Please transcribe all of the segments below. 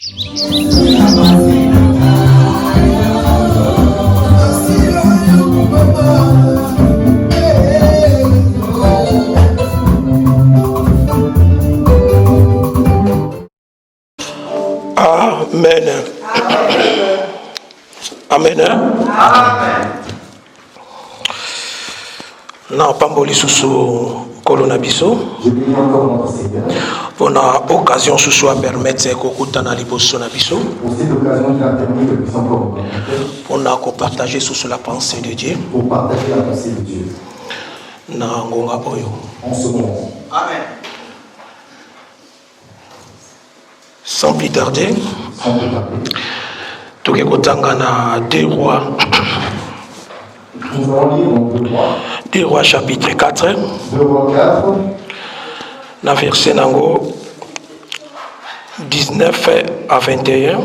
Amen. Amen. Amen. Na pamboli susu kolona biso. On a occasion susu à permettre kokuta na liboso na biso. On a partager susu la pensée de Dieu. Pour partager la pensée de Dieu. Na ngonga oyo. En ce moment. Amen. Sans plus tarder. Toke kotanga na 2 rois. Nous allons lire dans 2 rois. 2 rois chapitre 4. 2 rois 4. Na verset nango 19 à 21.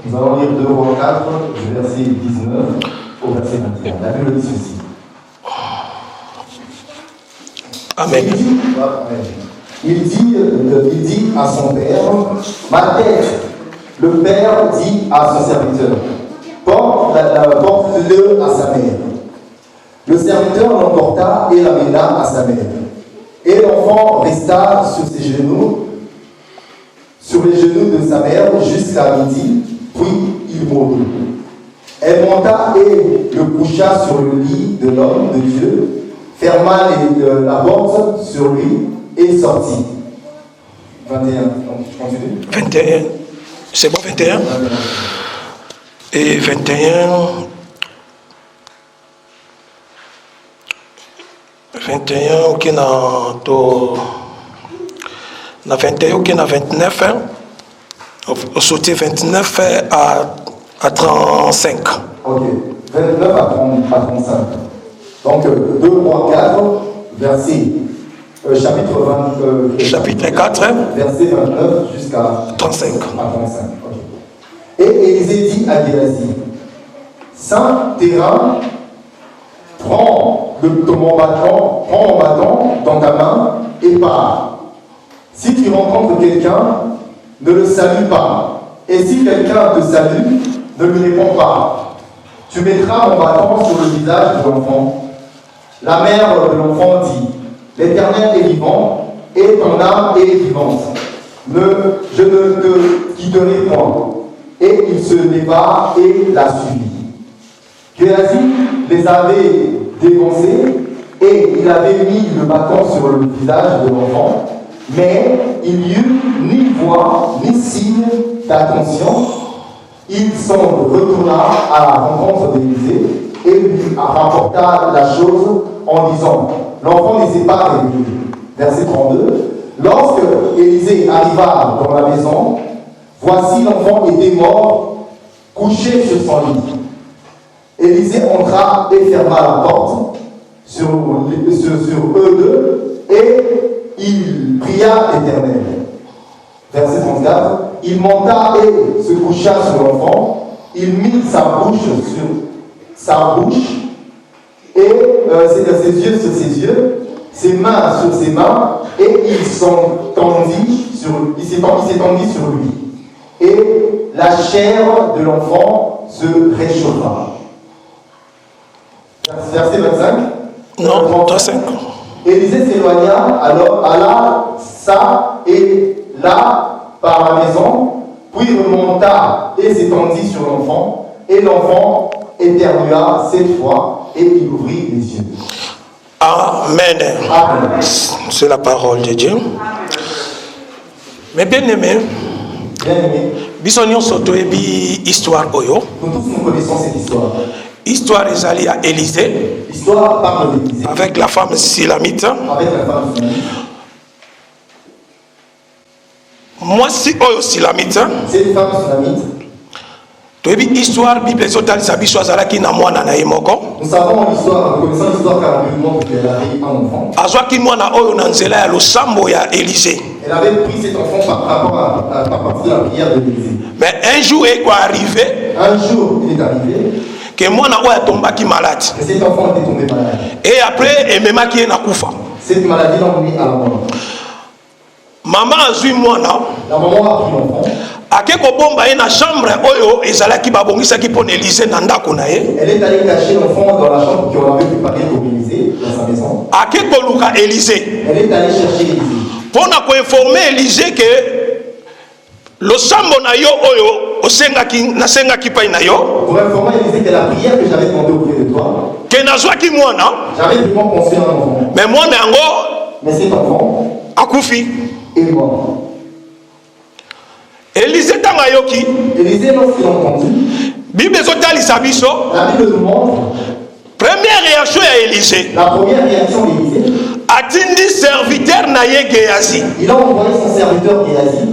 Nous allons lire 2 rois 4, du verset 19 au verset 21. La Bible dit ceci. Amen. Il dit à son père, ma tête. Le père dit à son serviteur, porte-le à sa mère. Le serviteur l'emporta et l'amena à sa mère. Et l'enfant resta sur ses genoux, sur les genoux de sa mère jusqu'à midi, puis il mourut. Elle monta et le coucha sur le lit de l'homme de Dieu, ferma la porte sur lui et sortit. 21. Continue. 21. C'est bon, 21. Et 21. 21, ok, na 21, ok, na 29. Au sauté 29 à 35. Ok, 29 à 35. Donc, 2 rois 4, verset, chapitre 4, verset 29 jusqu'à 35. Okay. Et Élisée dit à Géasi, Saint terrain, prends mon bâton dans ta main et pars. Si tu rencontres quelqu'un, ne le salue pas. Et si quelqu'un te salue, ne lui réponds pas. Tu mettras mon bâton sur le visage de l'enfant. La mère de l'enfant dit, l'Éternel est vivant et ton âme est vivante. Je ne te quitterai point. Et il se leva et la suivit. Géasi les avait dévancés et il avait mis le bâton sur le visage de l'enfant, mais il n'y eut ni voix ni signe d'attention. Il s'en retourna à la rencontre d'Élisée et lui rapporta la chose en disant, l'enfant ne s'est pas réveillé. Verset 32. Lorsque Élisée arriva dans la maison, voici l'enfant était mort, couché sur son lit. Élisée entra et ferma la porte sur eux deux et il pria l'Éternel. Verset 34. Il monta et se coucha sur l'enfant. Il mit sa bouche sur sa bouche et ses yeux sur ses yeux, ses mains sur ses mains et il s'étendit sur lui. Et la chair de l'enfant se réchauffa. Verset 25. Non, 35. Élisée s'éloigna, alors alla ça et là par la maison, puis remonta et s'étendit sur l'enfant, et l'enfant éternua 7 fois, et il ouvrit les yeux. Amen. Amen. C'est la parole de Dieu. Mais bien aimé, bisogno sotto ebi histoire oyo. Nous tous nous connaissons cette histoire. Histoire ezali à Élisée. L'histoire parle d'Élisée. Avec la femme Silamite. Avec la femme Silamite. Moi si oyo Silamite. C'est une femme Silamite. Tu ebi histoire Bible ezotalisa biso azalaki na mwana na ye moko. Nous savons l'histoire, nous connaissons l'histoire car on lui montre qu'elle avait un enfant. Azwaki mwana oyo na nzela ya losambo ya Élisée. Elle avait pris cet enfant par rapport à partir de la prière de l'Élisée. Mais un jour il est arrivé. Un jour il est arrivé. Que mwana oyo atombaki malade. Et cet enfant était tombé malade. Et après ememaki ye na kufa. Cette maladie l'a mis à la mort. Maman azui mwana. La maman a pris l'enfant. Ake kobomba ye na chambre oyo ezalaki babongisaki pona Élysée na ndako na ye. Elle est allée cacher l'enfant dans la chambre qu'on avait préparée pour Élysée, dans sa maison. Ake koluka Élysée. Elle est allée chercher Élysée. Pona ko informer Élysée que le sambo na yo oyo nasengaki pai na yo. Pour informer Élysée que la prière que j'avais demandée auprès de toi. Que nazwaki mwana. J'avais vraiment pensé à un enfant. Mais mwana yango. Mais cet enfant. Akufi. Il est mort. Élysée tangayoki. Élysée lorsqu'il a entendu. Bible ezotalisa biso. La Bible nous montre. Première réaction à Élysée. La première réaction d'Élysée. Atindi serviteur na ye Géasi. Il a envoyé son serviteur Géasi.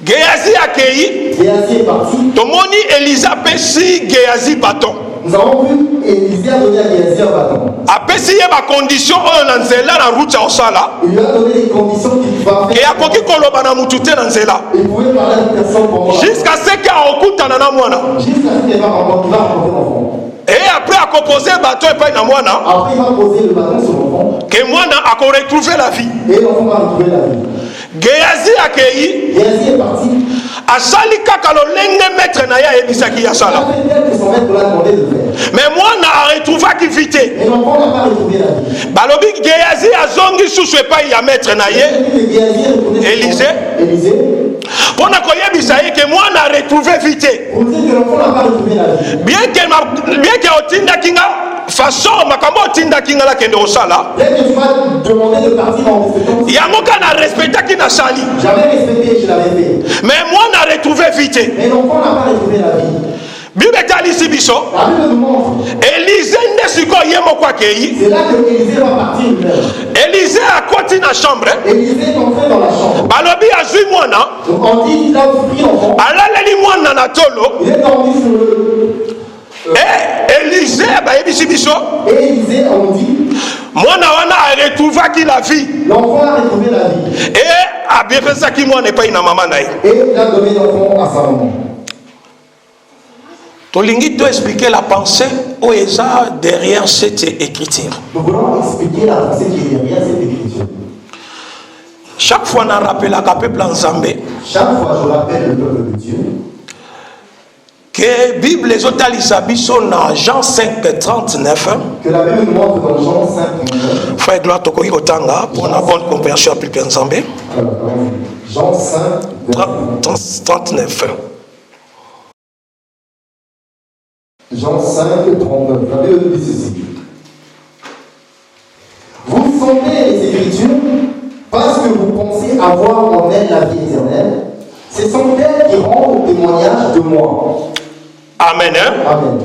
Géasi accueilli. Géasi est parti. Tomoni Élysée pesi Géasi bâton. Nous avons vu Élysée a donné à Géasi un bâton. Apesi ye ba condition oyo na nzela na route ya osala. Il lui a donné les conditions qu'il va faire. Et akoki koloba na mutu te na nzela. Il pouvait parler à une personne pour moi. Jusqu'à ce qu'il akokutana na mwana. Jusqu'à ce qu'il va rencontrer l'enfant. Et après akoposer bâton epai na mwana. Après il va poser le bâton sur l'enfant. Que mwana ako retrouver la vie. Et l'enfant va retrouver la vie. Géasi accueilli. Géasi est parti. Asali kaka lolenge maître na ya ebisaki ya sala. Son maître l'a demandé de faire. Mais mwana a retrouvé vite. Et l'enfant n'a pas retrouvé la vie. Balobi Géasi azongi susu epai ya maître na ye. Élysée. Élysée. Pona koyebisa ye que mwana a retrouvé vite. Pour dire que l'enfant n'a pas retrouvé la vie. Bien que otinda kinga façon makambo otinda kinga la kende osala. Dès que tu m'as demandé de partir en respectant. Yango kana respecta kina sali. J'avais respecté, je l'avais fait. Mais mwana a retrouvé vite. Mais l'enfant n'a pas retrouvé la vie. Bible talisi biso. La Bible nous montre. Élisée nde siko ye moko akei. C'est là que Élysée va partir lui-même. Élisée akoti na chambre. Élysée est entré dans la chambre. Balobi azui mwana. Donc on dit qu'il a pris l'enfant. Alaleli mwana na tolo. Il est dormi sur le. Et Élisée bayebisi biso. Et Élysée on dit. Mwana wana a retrouvé la vie. L'enfant a retrouvé la vie. Et abepesaki mwana epai na mama na ye. Et il a donné l'enfant à sa maman. Tolingi doit expliquer la pensée au eza derrière cette écriture. Nous voulons expliquer la pensée qui est derrière cette écriture. Chaque fois on rappelle à peuple en Zambé. Chaque fois je rappelle le peuple de Dieu. Que la Bible les otalisa biso na Jean 5:39. Que la Bible nous montre dans Jean 5:39. Frère gloire tokoki kotanga pour une bonne compréhension à peuple en Zambé. Jean 5:39. Jean 5:39. La Bible dit ceci. Vous sondez les Écritures parce que vous pensez avoir en elles la vie éternelle. Ce sont elles qui rendent témoignage de moi. Amen. Amen.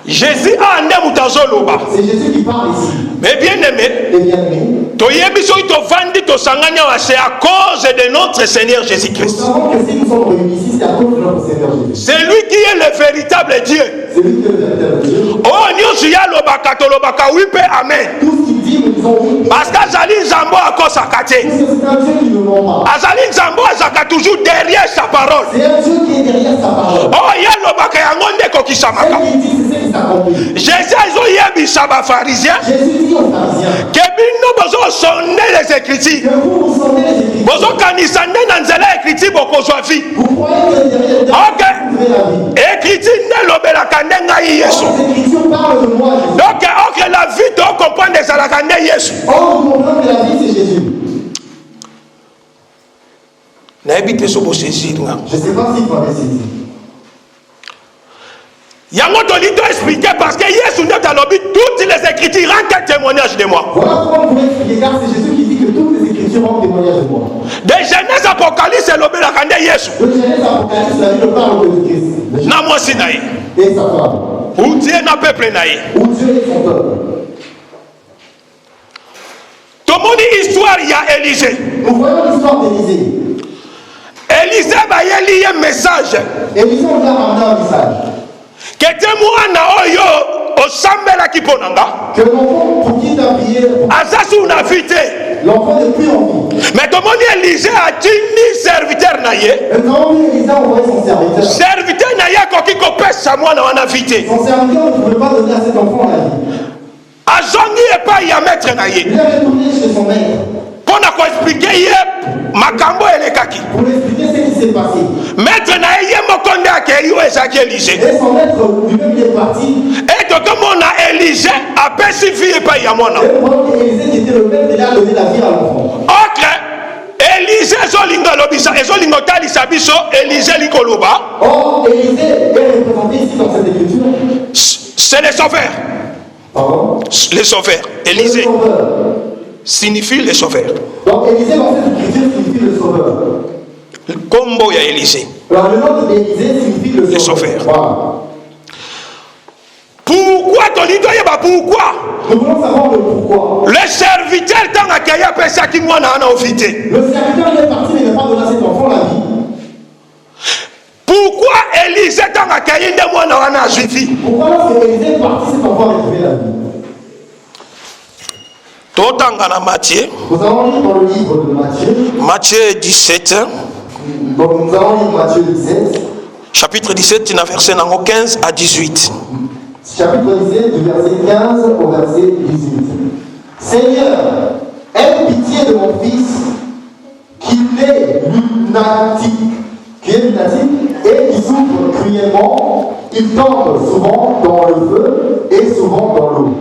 Jésus a ande mutazoloba. C'est Jésus qui parle ici. Mais bien aimé, Et bien aimé, toyebi soki tovandi tosanganya wa c'est à cause de notre Seigneur nous Jésus-Christ. savons que si nous sommes réunis ici, c'est à cause de notre Seigneur Jésus. C'est lui qui est le véritable Dieu. C'est lui qui est le véritable Dieu. Oh nyonso ya lobaka tolobaka oui pe amen. Tout ce qu'il dit, nous disons oui. Parce qu'azali nzambo akosaka te. Parce que c'est un Dieu qui ne ment pas. Azali nzambo azaka toujours derrière sa parole. C'est un Dieu qui est derrière sa parole. Oh ya lobaka yango nde kokisamaka. Ce qu'il dit, c'est ce qui s'accomplit. Jésus azoyebisa bapharisiens Jésus dit aux pharisiens que bino bozosonde les écritures. que vous sondez les Écritures. Bozokanisa nde na nzela ya écriture bokozwa vie. Vous croyez que derrière Ok. vous trouvez la vie. Écriture nde elobelaka nde ngai yesu. Les Écritures parlent de moi, Jésus. Donc ok la vie tocomprendre ezalaka nde yesu. Or, nous comprenons que la vie, c'est Jésus. nayebi te so bosaisir nga. Je ne sais pas si vous m'avez saisi. Yango toli to expliquer parce que yesu nde talobi toutes les écritures rendent témoignage de moi. Voilà pourquoi on pourrait expliquer, car c'est Jésus qui dit que toutes les Écritures rendent témoignage de moi. De Genèse Apocalypse elobelaka nde yesu. De Genèse à Apocalypse, la Bible parle de Christ. Na mwasi na ye. Et sa femme. Ou Dieu na peuple na ye. Où Dieu est son peuple. Tomoni histoire ya Élisée. Nous voyons l'histoire d'Élisée. Élisée bayeli ye message. Élisée, on lui a ramené un message. Que te mwana oyo osambelaki mpo na nga. Que l'enfant pour qui t'a prié, Aza su na vie te. l'enfant n'est plus en vie. Mais tomoni Élisée atindi serviteur na ye. Et nous avons vu Élisée envoyer son serviteur. Serviteur na ye akoki kopesa mwana wana vie te. Son serviteur ne pouvait pas donner à cet enfant la vie. Azongi epai ya maître na ye. Il est retourné chez son maître. Pour nous expliquer makambo elekaki. Pour expliquer ce qui s'est passé. Maître na yé mokonde akeyo ezaki Élisée. Et son maître lui-même il est parti. Et donc comme on a Élisée appelle si fille pas yamona. Et pendant que Élisée qui était le maître, il a donné la vie à l'enfant. Autre Élisée zolinga lobisa ezolinga talisa biso Élisée likoloba. Or Élisée est représenté ici dans cette écriture. C'est le sauveur. Pardon? Le sauveur. Élisée Le sauveur. signifie le sauveur. Donc Élisée dans cette écriture signifie le sauveur. Combo ya Élisée. Alors le nom d'Élisée signifie le sauveur. Voilà. Pourquoi pourquoi Nous voulons savoir le pourquoi. le serviteur tant accueilli après ça qui moi n'a invité. Le serviteur il est parti mais il n'a pas donné à cet enfant la vie. Pourquoi Élisée tant accueilli de moi n'a suivi? Pourquoi lorsque Élisée est parti cet enfant a retrouvé la vie? Nous allons lire dans le livre de Matthieu. Matthieu 17. Donc nous allons lire Matthieu 17. Chapitre 17, verset 15 à 18. Chapitre 17, du verset 15 au verset 18. Seigneur, aie pitié de mon fils, qui est lunatique et qui souffre cruellement. Il tombe souvent dans le feu et souvent dans l'eau.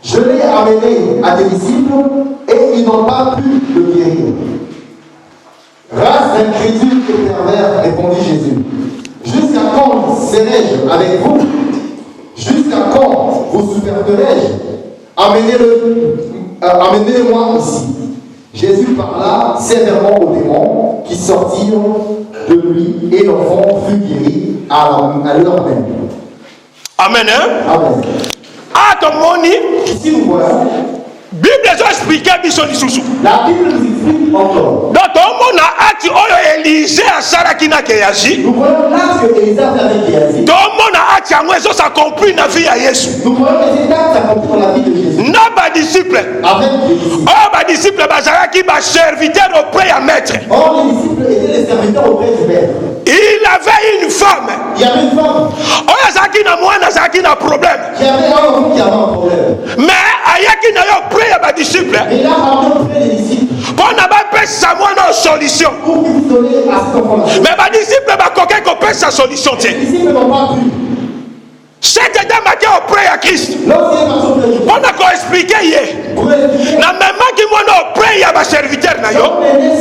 Je l'ai amené à tes disciples et ils n'ont pas pu le guérir. Race d'incrédules et pervers, répondit Jésus. Jusqu'à quand serai-je avec vous? Jusqu'à quand vous supporterai-je? Amenez-le-moi ici. Jésus parla sévèrement aux démons qui sortirent de lui et l'enfant fut guéri à l'heure même. Amen. Hein? Amen. Ah, ton moni. Ici nous voyons. Bible a expliqué biso lisusu. La Bible nous explique encore. Donc tout le monde a ati oyo Élisée a saraki na Géasi. Nous voyons l'acte que Élisée a fait avec Géasi. Tout le monde a ati yango ça s'accomplit na vie à Jésus. Nous voyons que cet acte s'accomplit dans la vie de Jésus. Na ba disciple. Avec les disciples. Oh ba disciple bazaraki ba serviteur auprès ya maître. Or les disciples étaient les serviteurs auprès du maître. Il avait une femme. Il y avait une femme. Oyo azaki na mwana azaki na problème. Qui avait un enfant qui avait un problème. Mais ayaki na yo auprès ya ba disciple. Et il a ramené auprès des disciples. Pour na ba pesa mwana solution. Pour qu'ils donnaient à cet enfant la. Mais ba disciple ba koke ko pesa solution te. Les disciples n'ont pas pu. Cette dame a été auprès à Christ. Lorsqu'il est passé auprès de Christ. On a expliqué hier. Pour expliquer. Na même qui moi auprès à ma serviteur na yo.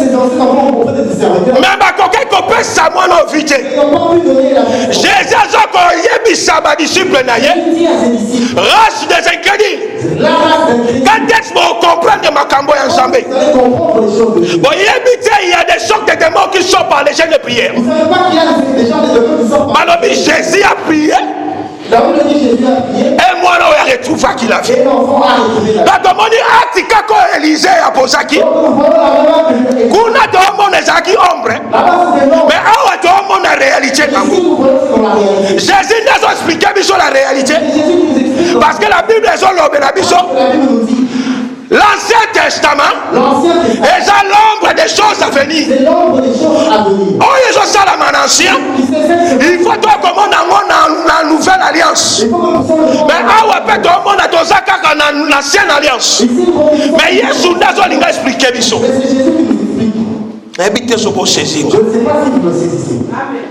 C'est dans cet enfant auprès des serviteurs. Mais ba koke ko pesa mwana vite. Ils n'ont pas pu donner la. Jésus a ko yebisa ba disciple na ye. Il dit à ses disciples. Race des incrédules. La race d'incrédules. Quand est-ce qu'on comprend de makambo ya Nzambe? Vous allez comprendre les choses de Dieu. Bon, il y a des sortes de démons qui sortent par les chaînes de prière. Vous ne savez pas qu'il y a des gens qui sortent par. Malobi, Jésus a prié. La Bible dit Jésus a prié. Et moi, là, il retrouve qu'il a fait. Et l'enfant a retrouvé la vie. Là, tout le monde dit, ah, tu as Élisée a posé qui? Donc nous voyons la même que Kuna tout le monde est qui ombre. là-bas c'est des noms. Mais ah, tout le monde a réalité. Ici nous voyons ce qu'on a réalisé. Jésus nous a expliqué sur la réalité. Et Jésus nous explique. Parce que la Bible est La Bible nous dit. l'Ancien Testament L'Ancien Testament. est à l'ombre des choses à venir. C'est l'ombre des choses à venir. Oh, ils ont ça la ancien. Il faut toi comment dans la nouvelle alliance. Il faut que nous soyons. Mais ah ouais, tout le monde a tout ça dans l'ancienne alliance. Ici nous voyons. Mais Yesu n'a expliqué biso. Mais c'est Jésus qui nous explique. Habitez ce beau saisir. Je ne sais pas si vous me saisissez. Amen.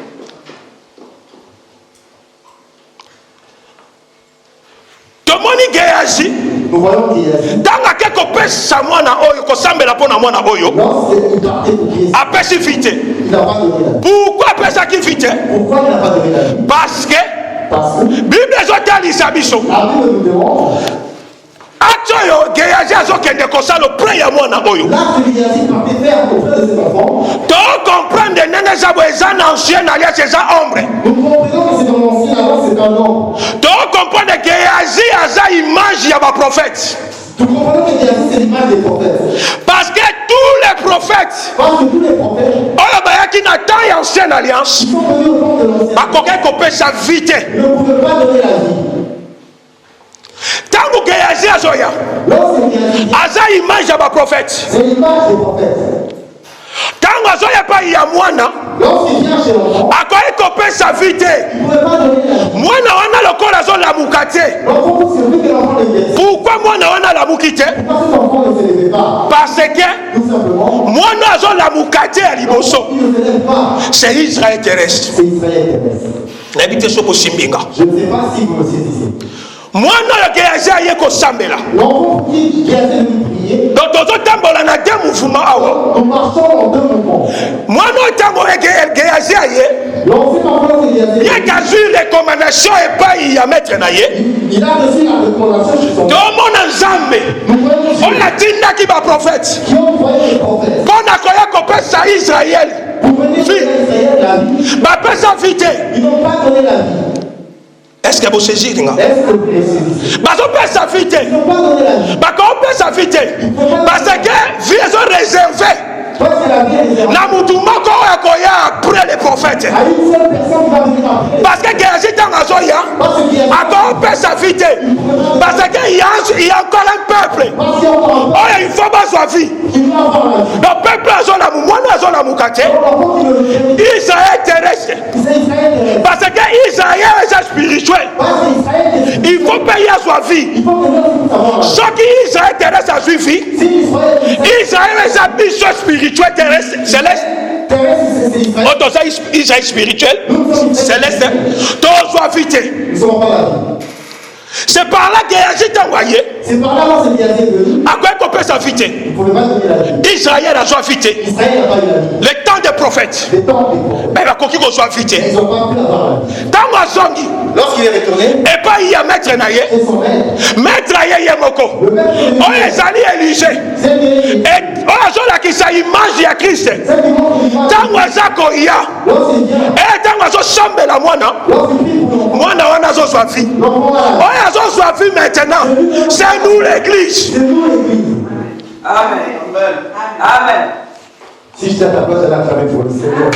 Tout le monde y Géasi. Nous voyons qu'il y a. Dans la quelque pesa mwana oyo ko sambela pona mwana oyo. Lorsqu'il partait pour Christ, Apesi vite. il n'a pas donné la vie. Pourquoi pesa qui vite? Pourquoi il n'a pas donné la vie? Parce que Parce que Bible ezotalisa biso. la Bible nous demande. Acte oyo Géasi azokende kosala auprès ya mwana oyo. L'acte de Géasi partait faire auprès de cet enfant. To comprendre ndenge zabo eza na ancienne alliance eza ombre. Nous comprenons que c'est dans l'ancien alliance, c'est un homme. To comprendre que Géasi aza image ya ba prophète. Nous comprenons que Géasi c'est l'image des prophètes. Parce que tous les prophètes Parce que tous les prophètes, oyo bayaki na temps ya ancienne alliance ils sont venus au temps de l'ancien. bakoki kopesa vite. Ils ne pouvaient pas donner la vie. Tango Géasi azoya Lorsque Géasi, aza image ya ba prophète. c'est l'image des prophètes. Tango azoya pa ya mwana Lorsqu'il vient chez l'enfant, akoki kopesa vite. il ne pouvait pas donner la vie. Mwana wana lokola azolamuka te. L'enfant, c'est lui que l'enfant ne vient. Pourquoi mwana wana alamuki te? Pourquoi cet enfant ne se levait pas? Parce la mukate à liboso. C'est Israël terrestre. C'est Israël terrestre. N'habitez pas au Simbinga. Je ne sais pas si vous me saisissez. Moi, non, Géasi a Sambela. L'enfant qui a fait prier. Donc, on a deux mouvements. Nous marchons en deux mouvements. Moi, non, Géasi a il y a qu'à les recommandations et pas y a mettre naïe. Il a reçu la recommandation chez son père. Tout le monde en Zambé. On a dit qui va prophète. Qui ont envoyé les prophètes. Qu'on a connu ça Israël. Vous venez d'Israël la vie. Bah, pas ça vite. Ils n'ont pas donné la vie. Est-ce que vous saisissez? Est-ce que vous saisissez? Bah, on peut s'affiter. Ils n'ont pas donné la vie. Bah, on peut s'affiter. Parce que vie est réservée. Parce que la vie est réservée. Na mutumba ko après les prophètes. À une seule personne qui va venir après. Parce que Géasi dans la Zoya, on peut s'affiter. Parce qu'il y a encore un peuple. Oh, il faut pas soit vie. Le peuple a la moumouane, a la moukate. Israël terrestre. Parce que Israël est spirituel. Il faut payer à soi vie. Ce qui Israël terrestre a suivi, Israël est sa mission spirituelle terrestre, céleste. Israël spirituel, céleste. Tous soit vite. C'est par là que Géasi t'a envoyé. C'est par là que Géasi est venu. À quoi qu'on peut s'affiter? Vous ne pouvez pas donner la vie. Israël a soit vite. Israël n'a pas eu la vie. Le temps des prophètes. Le temps des prophètes. Mais la coquille qu'on soit vite. Ils n'ont pas pu avoir la vie. Tant qu'on songi. Lorsqu'il est retourné. Et pas il y a maître naïe. C'est son maître. Maître naïe yemoko. Le maître. On est allé Élysée. Et on a joué la qui sa image à Christ. Tant qu'on s'accorde. Et tant qu'on s'assemble la moine. Moi, on a soit vie. On a soit vie maintenant. C'est nous l'église. C'est nous l'église. Amen. Amen. Si je t'attends pas, j'allais faire pour le Seigneur.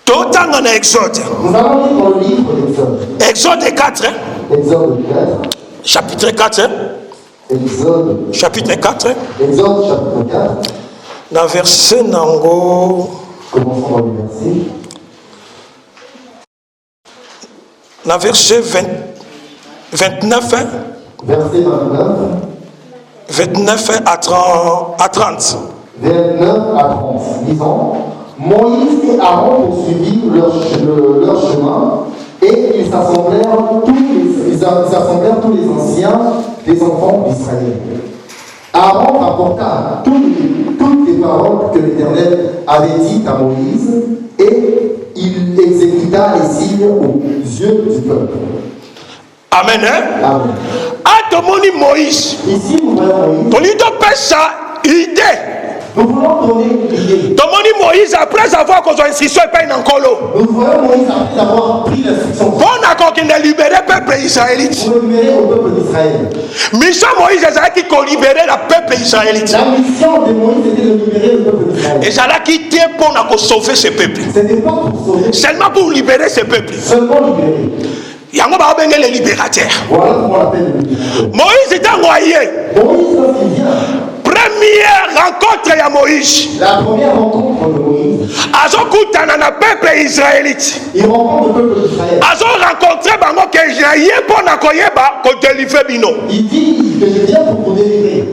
Tout le temps en Exode. Nous allons lire dans le livre d'Exode. Exode 4. Exode 4. Chapitre 4. Exode. Chapitre 4. Exode chapitre 4. Dans verset Nango. Commençons dans le verset. Dans verset 29. Verset 29. 29 à 30. 29 à 30. Disons, Moïse et Aaron poursuivirent leur chemin et ils s'assemblèrent tous les anciens des enfants d'Israël. Aaron rapporta toutes les paroles que l'Éternel avait dites à Moïse et il exécuta les signes aux yeux du peuple. Amen. Amen. À tout le monde Moïse. Ici, nous voyons Moïse. Ton idée pêche ça, idée. Nous voulons donner une idée. Tout le monde Moïse, après avoir qu'on soit inscription et pas une encolo. Nous voyons Moïse après avoir pris l'instruction. Bon accord qu'il a libéré le peuple israélite. Pour libérer au peuple d'Israël. Mission Moïse, c'est qui a libéré le peuple israélite. La mission de Moïse était de libérer le peuple d'Israël. Et ça l'a quitté pour sauver ce peuple. Ce n'était pas pour sauver. Seulement pour libérer ce peuple. Seulement libérer. Il y a un les libérateurs. Voilà comment on l'appelle le libérateur. Moïse est envoyé. Moïse, lorsqu'il vient. Première rencontre à Moïse. La première rencontre de Moïse. Azokutana na peuple israélite. Il rencontre le peuple d'Israël. Azo rencontré bango que j'ai pour na koyeba ko délivrer bino. Il dit que je viens pour vous délivrer.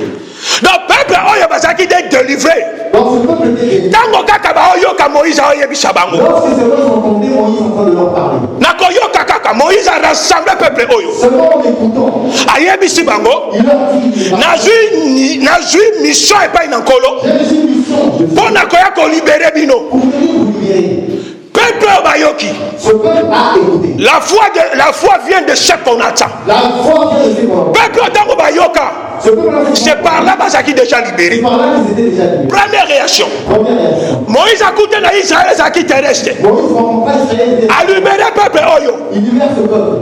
Donc peuple oyo bazaki de délivrer. Donc ce peuple était délivré. Tango kaka ba oyo ka Moïse oyebisa bango. Lorsque ces gens entendaient Moïse en train de leur parler. Na koyoka kaka Moïse a rassemblé peuple oyo. Seulement en écoutant. Ayebisi bango. Il leur dit. Nazui mission et pas une encolo. J'ai reçu une mission. Pour na koya ko libérer bino. Pour venir vous libérer. Peuple bayoki. Ce peuple a écouté. La foi vient de ce qu'on attend. La foi vient de ce qu'on attend. Peuple tango bayoka. C'est par là qu'ils déjà libéré. C'est par là qu'ils étaient déjà libérés. Première réaction. Première réaction. Moïse a coûté dans Israël, ça qui terrestre. Moïse rencontra Israël. A libéré le peuple oyo. Il libère ce peuple.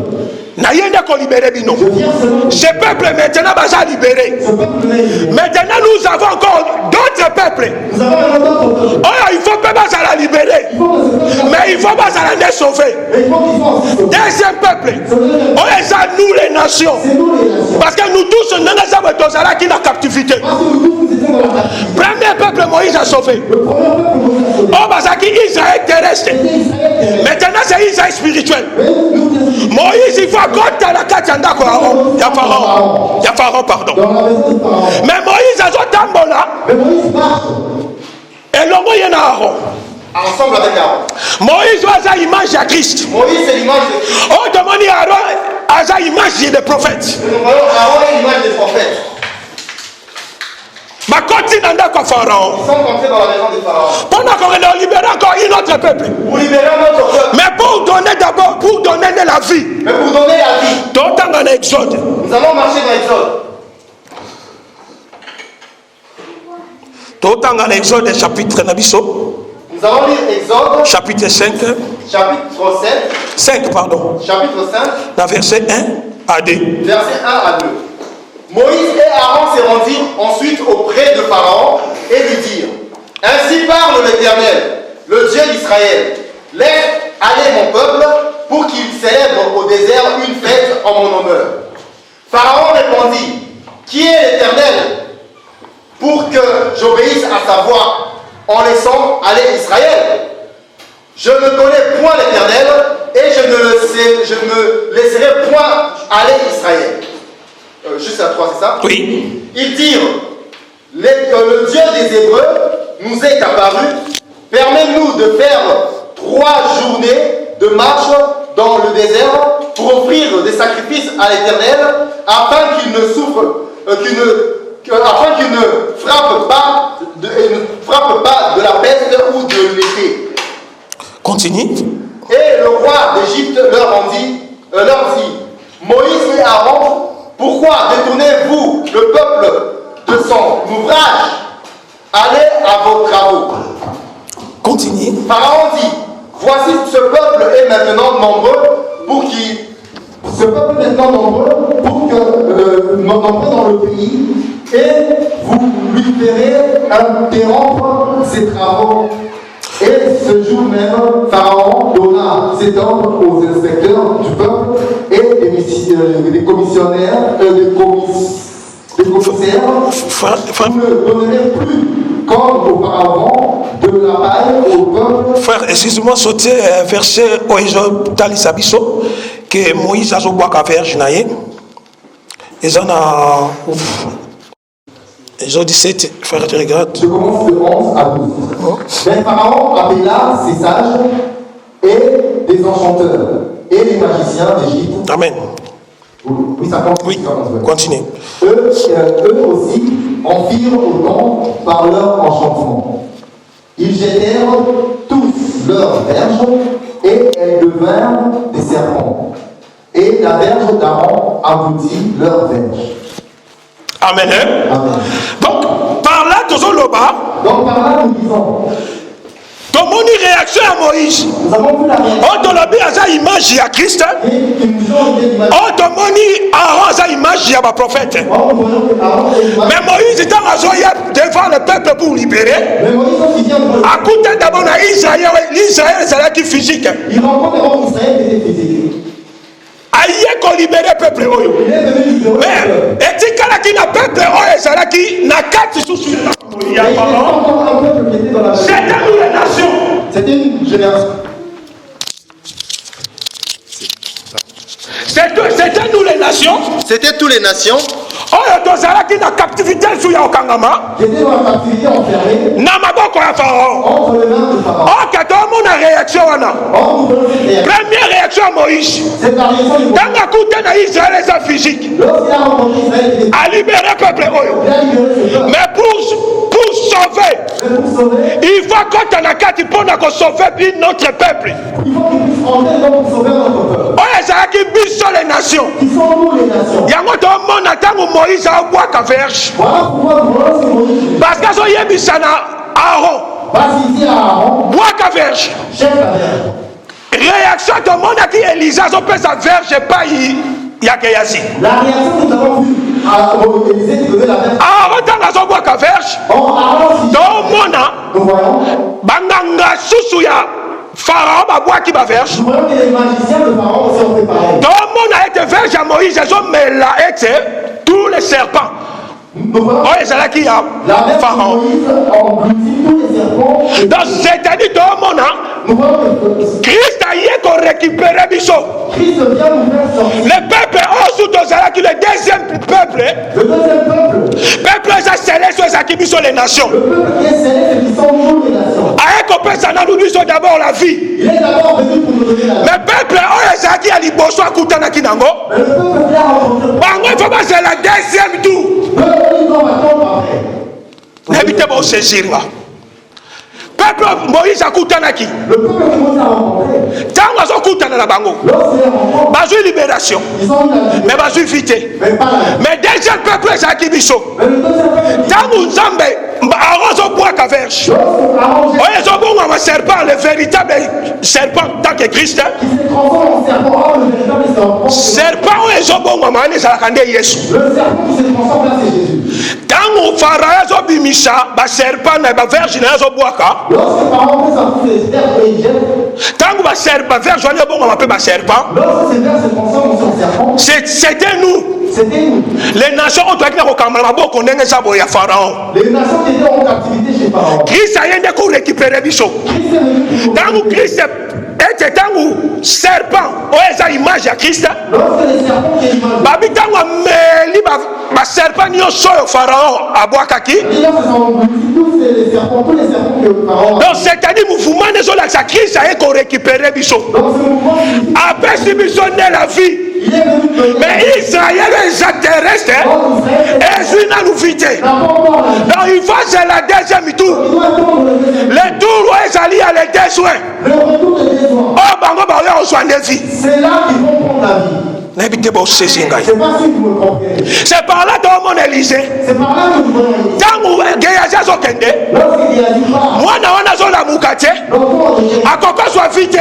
N'ayenda qu'on libéré bino. Je viens seulement. Ce peuple maintenant va libéré. Ce peuple n'est libéré. Maintenant nous avons encore d'autres peuples. Nous avons un autre peuple. Oh, il faut pas la libérer. Il faut que ce peuple. Mais il faut pas la sauver. Mais il faut qu'il soit aussi sauvé. Deuxième peuple. Oh, ça nous les nations. C'est nous les nations. Parce que nous tous, nous sommes dans la captivité. Parce que nous tous, nous étions dans la captivité. Premier peuple Moïse a sauvé. Le premier peuple Moïse a sauvé. Oh, Bazaki, Israël terrestre. Maintenant, c'est Israël spirituel. Moïse, il faut compter la carte de Pharaon. Il y a Pharaon. Il y a Pharaon, pardon. Mais Moïse a son tambola. Et l'homme, il y en a Aaron. Ensemble avec Aaron. Moïse a l'image de Christ. Moïse c'est l'image de Christ. Oh, demandez à Aaron a l'image des prophètes. Aaron est l'image des prophètes. Ma continue dans Pharaon. Ils sont entrés dans la maison de Pharaon. Pendant qu'on est libéré encore un autre peuple. Pour libérer notre peuple. Mais pour donner d'abord, pour donner de la vie. Mais pour donner la vie. D'autant dans l'Exode. Nous allons marcher dans l'Exode. D'autant dans l'Exode chapitre Nabiso. Nous allons lire Exode. Chapitre 5. Chapitre 7. 5, pardon. Chapitre 5. Dans verset 1 à 2. Verset 1 à 2. Moïse et Aaron se rendirent ensuite auprès de Pharaon et lui dirent: Ainsi parle l'Éternel, le Dieu d'Israël. Laisse aller mon peuple pour qu'il célèbre au désert une fête en mon honneur. Pharaon répondit: Qui est l'Éternel pour que j'obéisse à sa voix en laissant aller Israël? Je ne connais point l'Éternel et je ne laisserai point aller Israël. Juste à 3, c'est ça? Oui. Ils dirent: le Dieu des Hébreux nous est apparu. Permets-nous de faire 3 journées de marche dans le désert pour offrir des sacrifices à l'Éternel, afin qu'il ne souffre, afin qu'il ne frappe pas de la peste ou de l'épée. Continue. Et le roi d'Égypte leur dit: Moïse et Aaron, pourquoi détournez-vous le peuple de son ouvrage? Allez à vos travaux. Continue. Pharaon dit: Voici ce peuple est maintenant nombreux pour nombreux dans le pays, et vous lui ferez interrompre ses travaux. Et ce jour même, Pharaon donna cet ordre aux inspecteurs du peuple et des commissaires. Vous ne donnerez plus, comme auparavant, de la paille au peuple. Frère, excusez-moi, sauter verset Oejo Talisabiso, que Moïse a joué à verge naïe. Ils en ont. Exode 17, frère, tu regardes. Je commence de 11 à 12. Mais Pharaon appela ses sages et des enchanteurs et les magiciens d'Égypte. Amen. Oui, ça compte. Oui, continue. Eux aussi en firent autant par leur enchantement. Ils jetèrent tous leurs verges et elles devinrent des serpents. Et la verge d'Aaron aboutit leur verge. Amen. Amen. Donc, par là, toujours le bas. Donc par là, nous disons. Comment une réaction à Moïse? Nous avons vu la réaction. On te l'a dit à l'image de Christ. On te dit à l'image de la prophète. Mais Moïse était devant le peuple pour libérer. À côté d'abord d'Israël, l'Israël c'est qui physique. Il rencontre Israël qui était physique. Aïe qu'on libère le peuple. Mais et n'a peuple qui n'a quatre sous c'était nous les nations. C'était une génération. C'était nous les nations. C'était toutes les nations. Oh, qui na captivité sous Yakangama. Qui étaient dans la captivité enfermée. Namaboko ya Pharaon. Entre les mains de Pharaon. Oh, que tout le monde a réaction. Première réaction à Moïse. C'est la réaction de Moïse. Dans la côté d'Israël, c'est physique. Lorsqu'il a rencontré Israël, à libérer le peuple. il a libéré ce peuple. Mais pour sauver, il faut qu'on t'en a quatre pour sauver notre peuple. Il faut qu'il puisse rentrer dedans pour sauver notre peuple. Oh, c'est qui bise les nations. Qui sont nous les nations. Il y a un monde attend Moïse à boire qu'à verge. Voilà pourquoi c'est Moïse. Parce que so yebisana Aaron. Vas-y, dis à Aaron. Boire qu'à verge. Chef la verge. Réaction de monde à qui Elisa son peut sa verge et pas Yakeyasi. La réaction que nous avons vue à Élisée qui donnait la verge. Aaron dans son boire qu'à verge. Or, Aaron, si donc mona. nous voyons. Banganga susuya. Pharaon va boire qui va verge. Nous voyons que les magiciens de Pharaon aussi ont fait pareil. Donc mon a été verge à Moïse, ils ont mêlé tous les serpents. Oh, ezalaki ya Pharaon. Donc c'est-à-dire tout le monde, Christ a yé qu'on récupère biso. Le peuple ensuite ozalaki le deuxième peuple. Peuple ça céleste ça qui biso les nations. Aye qu'on peut ça nous biso d'abord la vie. Mais peuple oh ezalaki à liboso akutana kinango. Bango il faut pas c'est la deuxième tour. N'habitez pas au saisir. Peuple Moïse a kutanaki. Tant qu'ils ont kutana na bango. Bazu libération. Mais bazu vité. Mais déjà le peuple est qui biso. Tant nous Zambé arrose bois ka verge. Oye zo bon ma serpent le véritable serpent tant que Christ. Serpent oye zo bon ma ne ça kande Yesu. Le serpent qui se transforme là c'est Jésus. Tant Pharaon zo bimisa ba serpent na ba verge na zo bois ka. Lorsque Pharaon fait sa foule des terres et il jette. Tant que serpent verge on est bon on appelle ba serpent. Lorsque ces vers se transforment en serpent. C'était nous. C'était nous. Les nations ont été beaucoup de Pharaon. Les nations qui étaient en captivité chez Pharaon. Christ a aidé pour récupérer Bichon. Tant que Christ était un serpent, on a image à Christ. Lorsque les serpents qui imagent. Babi tant que serpent n'y a pas Pharaon à Boakaki. Tous les serpents que Pharaon. Donc c'est-à-dire mouvement des gens là, Christ a aidé pour récupérer Bichon. Après si Bichon est la vie. Mais Israël est extraterrestre. Et je suis dans nous vité. Donc il faut c'est la deuxième tour. Le tour où ils allaient à les deux soins. Oh, bango bango on soigne des vies. C'est là qu'ils vont prendre la vie. N'habitez pas au Césingaï. C'est pas si vous me comprenez. C'est par là que tout le monde est lisé. C'est par là que vous voyez. Tant que vous avez lorsqu'il y a du pas. moi, on a la moukate. À quoi soit vite.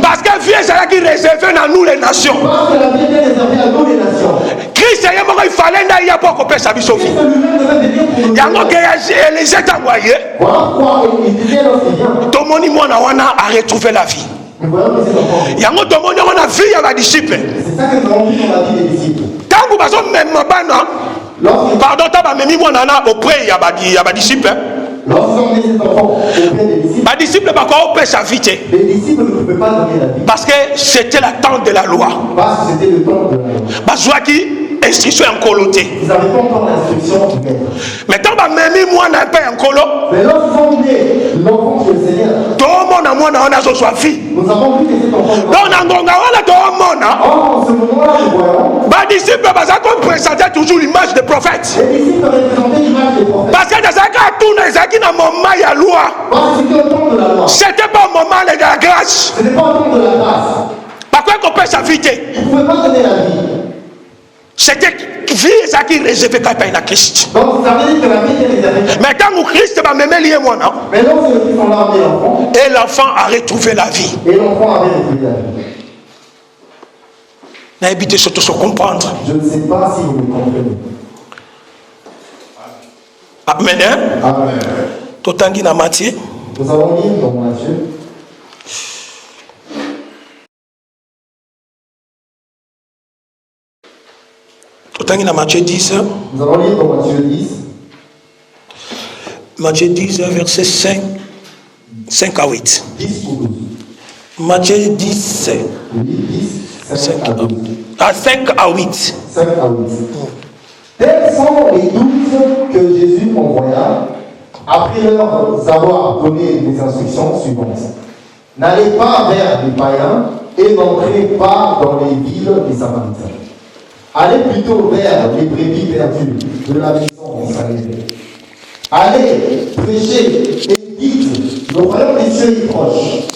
Parce que vie est qui réservé dans nous les nations. Parce que la vie est réservée à nous les nations. Christ il fallait qu'il n'y a pas qu'on peut sa vie sauver. Il y a un qui les est envoyé. Voilà pourquoi il disait lorsqu'il vient. Tout le monde a retrouvé la vie. Il y a un monde qui a vie à la disciple. C'est ça que nous avons vu dans la vie des disciples. Tant que vous avez même pardon, tu as mis mon nana auprès, il y a des disciples. Lorsqu'ils ont mis cet enfant auprès des disciples, les disciples les disciples ne pouvaient pas donner la vie. parce que c'était l'attente de la loi. Parce que c'était le temps de la loi. Instruction en coloté. Ils n'avaient pas encore l'instruction du maître. Maintenant, même moi, n'a pas un colo. Mais lorsqu'ils ont né l'enfant chez le Seigneur, tout le monde a moins à soit vie. nous avons vu que cet enfant. Donc, en ce moment-là, nous voyons. Les disciples présentaient toujours l'image des prophètes. Les disciples représentaient l'image des prophètes. Parce que dans un moment, il y a la loi. Parce que c'était au temps de la loi. C'était pas au moment de la grâce. Ce n'est pas au temps de la grâce. Par quoi qu'on peut s'inviter? Ils ne pouvaient pas donner la vie. C'était vie qui réservait quand il y a Christ. Donc, ça veut dire que la vie est réservée. Mais quand Christ va me lier moi, non? Mais lorsque le Christ en a amené l'enfant. Et l'enfant a retrouvé la vie. Et l'enfant avait retrouvé la vie. N'habitez surtout se comprendre. Je ne sais pas si vous me comprenez. Amen. Amen. Totangi na Matthieu. Nous allons lire dans Matthieu. Totangi na Matthieu 10. Nous allons lire dans Matthieu 10. Matthieu 10, verset 5 à 8. 10 ou 12. Matthieu 10. 10, 5 à 8. 5 à 8. 5 à 8. Tels sont les 12 que Jésus envoya après leur avoir donné les instructions suivantes. N'allez pas vers les païens et n'entrez pas dans les villes des Samaritains. Allez plutôt vers les brebis perdues de la maison d'Israël. Allez, prêchez et dites, le royaume des cieux est proche.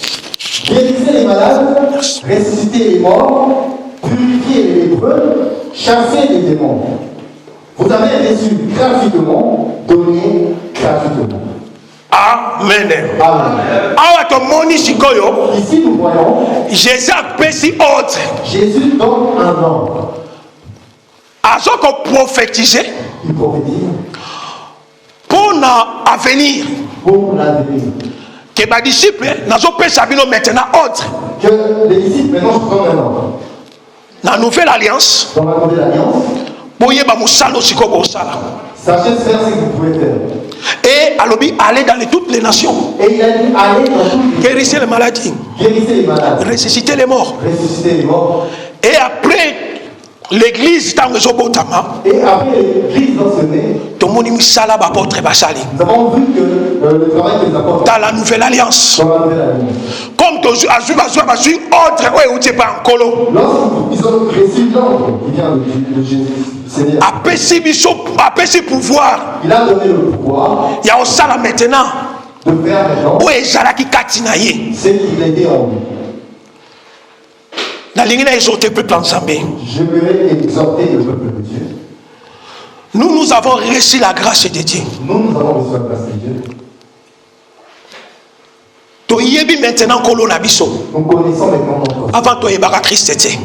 Guérissez les malades, ressuscitez les morts, purifiez les lépreux, chassez les démons. Vous avez reçu gratuitement, donnez gratuitement. Amen. Amen. Ici nous voyons Jésus ordre. Jésus donne un ordre. Il prophétise pour l'avenir. Pour l'avenir. Que les disciples maintenant ordre. Que les disciples maintenant se donnent un ordre. La nouvelle alliance. Dans la nouvelle alliance. boyeba musalo sikobo sala. Sachez faire ce que vous pouvez faire. Et alobi aller dans toutes les nations. Et il a dit allez dans toutes les guérissez les maladies. Guérissez les malades. Ressuscitez les morts. Ressuscitez les morts. Et après l'église tant que Zobotama. Et après l'église mentionnée. Tout le monde misala apôtre basali. Nous avons vu que le travail des apôtres. Dans la nouvelle alliance. Dans la nouvelle alliance. Comme tu as vu autre ouais où tu pas en colo. Lorsqu'ils ont reçu l'ordre qui vient de Jésus. Après pouvoir. Il a donné le pouvoir. Il y a aussi là maintenant. De faire maintenant. Où est Zalaki Katinaye? C'est qu'il était en lui. Je vais exhorter le peuple ensemble. Je vais exhorter le peuple de Dieu. Nous avons reçu la grâce de Dieu. Nous avons reçu la grâce de Dieu. Maintenant, nous connaissons maintenant notre avant Christ était.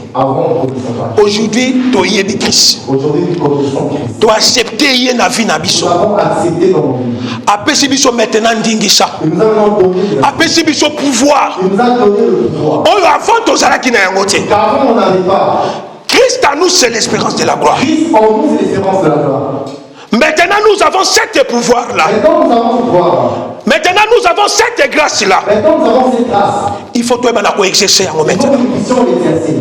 Aujourd'hui, Christ. Aujourd'hui, nous connaissons Christ. Tu accepter Nous avons accepté dans nos vies. Après, si nous maintenant Ndingisa. Il nous a donné après, si nous pouvoir. Il nous a donné le pouvoir. Car avant, on n'avait pas. Christ en nous, c'est l'espérance de la gloire. Christ en nous, c'est l'espérance de la gloire. Maintenant, nous avons cette pouvoir-là. Maintenant, nous avons ce pouvoir. Maintenant, nous avons cette grâce-là. Maintenant, nous avons cette grâce. Il faut que nous exercer en maintenant. Il faut que nous puissions l'exercer.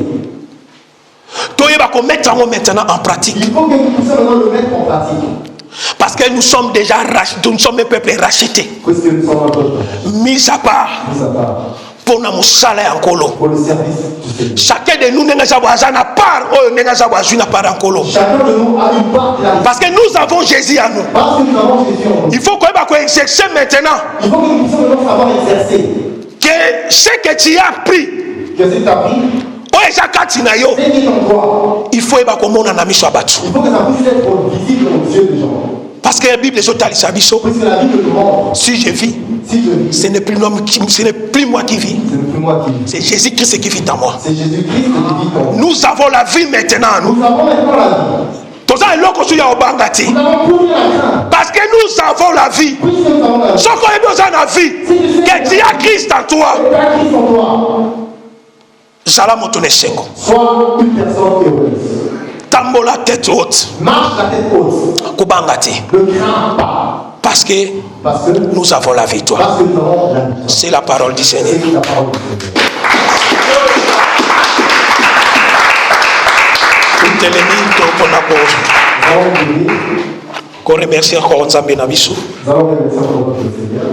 Mettre maintenant en pratique. Il faut que nous puissions maintenant le mettre en pratique. Parce que nous sommes déjà rachetés, nous sommes un peuple racheté. Parce que nous sommes un peuple. Mis à part. Pour le service du Seigneur. Chacun de nous n'a pas part en colo. Chacun de nous a une part de la vie. Parce que nous avons Jésus à nous. Parce que nous avons Jésus en nous. Il faut qu'on exercer maintenant. Il faut que nous puissions maintenant savoir exercer. Que ce que tu as pris. Que ce que tu as pris. Il faut que ça puisse être visible aux yeux des gens. Parce que la Bible est si je vis, ce n'est plus moi qui vis. C'est Jésus-Christ qui vit en moi. C'est Jésus-Christ qui vit en moi. Nous avons la vie maintenant. Nous avons maintenant la vie. Parce que nous avons la vie. Ce qu'on a besoin de la vie, que tu as Christ en toi. Sois une personne heureuse. Tambola tête haute. Marche la tête haute. Kubangati. Ne crains pas. Parce que nous avons la victoire. C'est la parole du Seigneur. C'est la parole du Seigneur. Qu'on remercie encore Nzambe na biso. Nous allons remercier encore notre Seigneur.